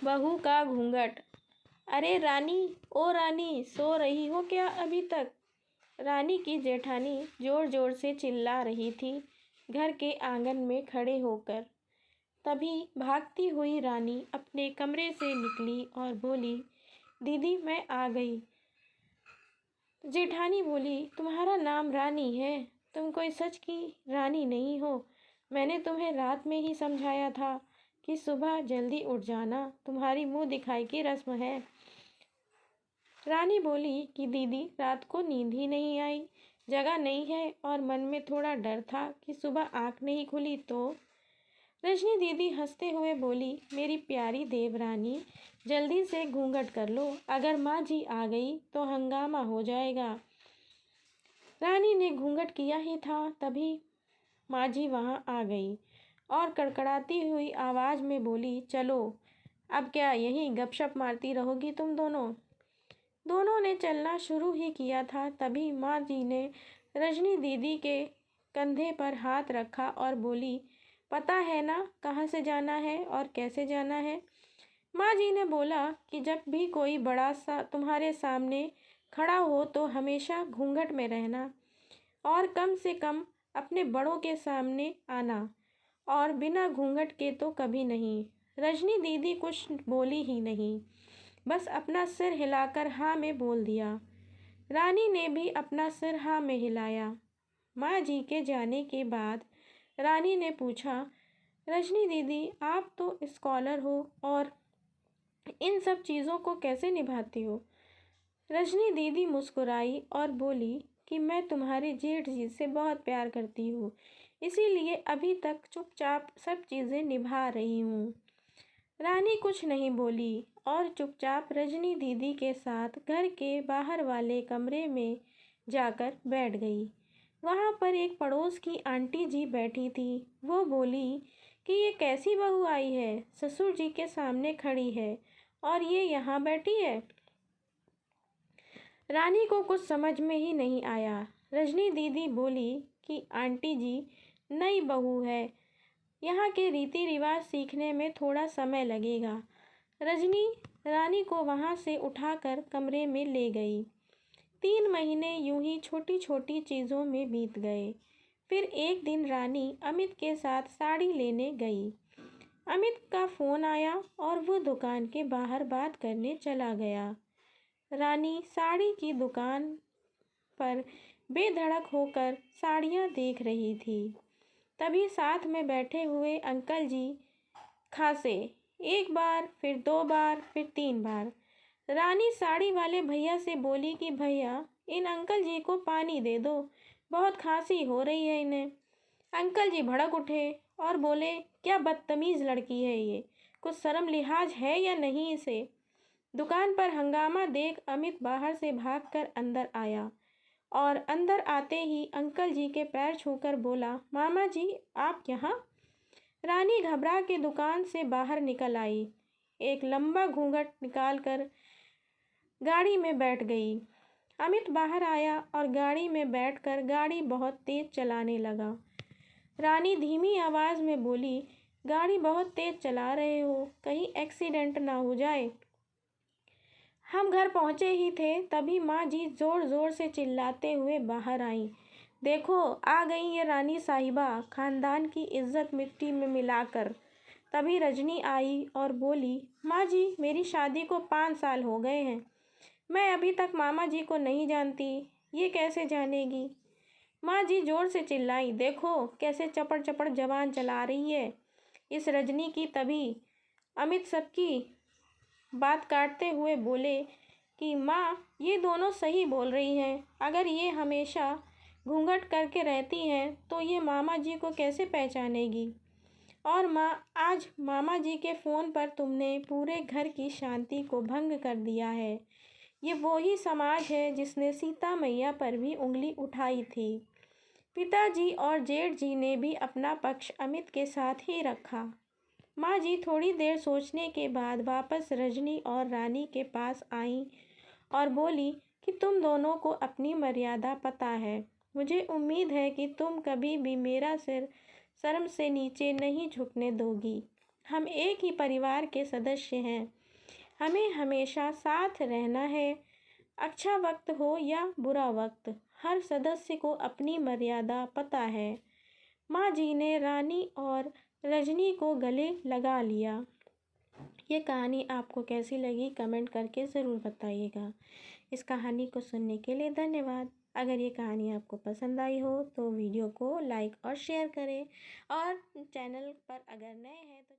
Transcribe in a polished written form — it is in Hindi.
बहू का घूंघट। अरे रानी, ओ रानी, सो रही हो क्या अभी तक? रानी की जेठानी जोर जोर से चिल्ला रही थी घर के आंगन में खड़े होकर। तभी भागती हुई रानी अपने कमरे से निकली और बोली, दीदी मैं आ गई। जेठानी बोली, तुम्हारा नाम रानी है? तुम कोई सच की रानी नहीं हो। मैंने तुम्हें रात में ही समझाया था कि सुबह जल्दी उठ जाना, तुम्हारी मुंह दिखाई की रस्म है। रानी बोली कि दीदी रात को नींद ही नहीं आई, जगह नहीं है और मन में थोड़ा डर था कि सुबह आंख नहीं खुली तो। रजनी दीदी हंसते हुए बोली, मेरी प्यारी देवरानी, जल्दी से घूंघट कर लो, अगर माँ जी आ गई तो हंगामा हो जाएगा। रानी ने घूंघट किया ही था तभी माँ जी वहाँ आ गई और कड़कड़ाती हुई आवाज़ में बोली, चलो अब क्या यहीं गपशप मारती रहोगी तुम दोनों? दोनों ने चलना शुरू ही किया था तभी माँ जी ने रजनी दीदी के कंधे पर हाथ रखा और बोली, पता है ना कहाँ से जाना है और कैसे जाना है? माँ जी ने बोला कि जब भी कोई बड़ा सा तुम्हारे सामने खड़ा हो तो हमेशा घूंघट में रहना और कम से कम अपने बड़ों के सामने आना और बिना घूंघट के तो कभी नहीं। रजनी दीदी कुछ बोली ही नहीं, बस अपना सिर हिलाकर हाँ में बोल दिया। रानी ने भी अपना सिर हाँ में हिलाया। माँ जी के जाने के बाद रानी ने पूछा, रजनी दीदी आप तो स्कॉलर हो और इन सब चीज़ों को कैसे निभाती हो? रजनी दीदी मुस्कुराई और बोली कि मैं तुम्हारे जेठ जी से बहुत प्यार करती हूँ, इसीलिए अभी तक चुपचाप सब चीज़ें निभा रही हूँ। रानी कुछ नहीं बोली और चुपचाप रजनी दीदी के साथ घर के बाहर वाले कमरे में जाकर बैठ गई। वहाँ पर एक पड़ोस की आंटी जी बैठी थी। वो बोली कि ये कैसी बहू आई है, ससुर जी के सामने खड़ी है और ये यहाँ बैठी है। रानी को कुछ समझ में ही नहीं आया। रजनी दीदी बोली कि आंटी जी नई बहू है, यहाँ के रीति रिवाज सीखने में थोड़ा समय लगेगा। रजनी रानी को वहाँ से उठाकर कमरे में ले गई। 3 महीने यूं ही छोटी छोटी चीज़ों में बीत गए। फिर एक दिन रानी अमित के साथ साड़ी लेने गई। अमित का फ़ोन आया और वो दुकान के बाहर बात करने चला गया। रानी साड़ी की दुकान पर बेधड़क होकर साड़ियाँ देख रही थी। तभी साथ में बैठे हुए अंकल जी खांसे, एक बार, फिर 2 बार, फिर 3 बार। रानी साड़ी वाले भैया से बोली कि भैया इन अंकल जी को पानी दे दो, बहुत खांसी हो रही है इन्हें। अंकल जी भड़क उठे और बोले, क्या बदतमीज़ लड़की है ये, कुछ शर्म लिहाज है या नहीं इसे? दुकान पर हंगामा देख अमित बाहर से भागकर अंदर आया और अंदर आते ही अंकल जी के पैर छूकर बोला, मामा जी आप यहाँ? रानी घबरा के दुकान से बाहर निकल आई, एक लंबा घूंघट निकालकर गाड़ी में बैठ गई। अमित बाहर आया और गाड़ी में बैठकर गाड़ी बहुत तेज चलाने लगा। रानी धीमी आवाज़ में बोली, गाड़ी बहुत तेज चला रहे हो, कहीं एक्सीडेंट ना हो जाए। हम घर पहुँचे ही थे तभी माँ जी ज़ोर ज़ोर से चिल्लाते हुए बाहर आईं, देखो आ गई ये रानी साहिबा, खानदान की इज्जत मिट्टी में मिलाकर। तभी रजनी आई और बोली, माँ जी मेरी शादी को 5 साल हो गए हैं, मैं अभी तक मामा जी को नहीं जानती, ये कैसे जानेगी? माँ जी जोर से चिल्लाई, देखो कैसे चपड़ चपड़ जबान चला रही है इस रजनी की। तभी अमित सबकी बात काटते हुए बोले कि माँ ये दोनों सही बोल रही हैं, अगर ये हमेशा घूंघट करके रहती हैं तो ये मामा जी को कैसे पहचानेगी? और माँ आज मामा जी के फ़ोन पर तुमने पूरे घर की शांति को भंग कर दिया है। ये वो ही समाज है जिसने सीता मैया पर भी उंगली उठाई थी। पिताजी और जेठ जी ने भी अपना पक्ष अमित के साथ ही रखा। माँ जी थोड़ी देर सोचने के बाद वापस रजनी और रानी के पास आईं और बोली कि तुम दोनों को अपनी मर्यादा पता है, मुझे उम्मीद है कि तुम कभी भी मेरा सिर शर्म से नीचे नहीं झुकने दोगी। हम एक ही परिवार के सदस्य हैं। हमें हमेशा साथ रहना है। अच्छा वक्त हो या बुरा वक्त, हर सदस्य को अपनी मर्यादा पता है। माँ जी ने रानी और रजनी को गले लगा लिया। ये कहानी आपको कैसी लगी कमेंट करके ज़रूर बताइएगा। इस कहानी को सुनने के लिए धन्यवाद। अगर ये कहानी आपको पसंद आई हो तो वीडियो को लाइक और शेयर करें, और चैनल पर अगर नए हैं तो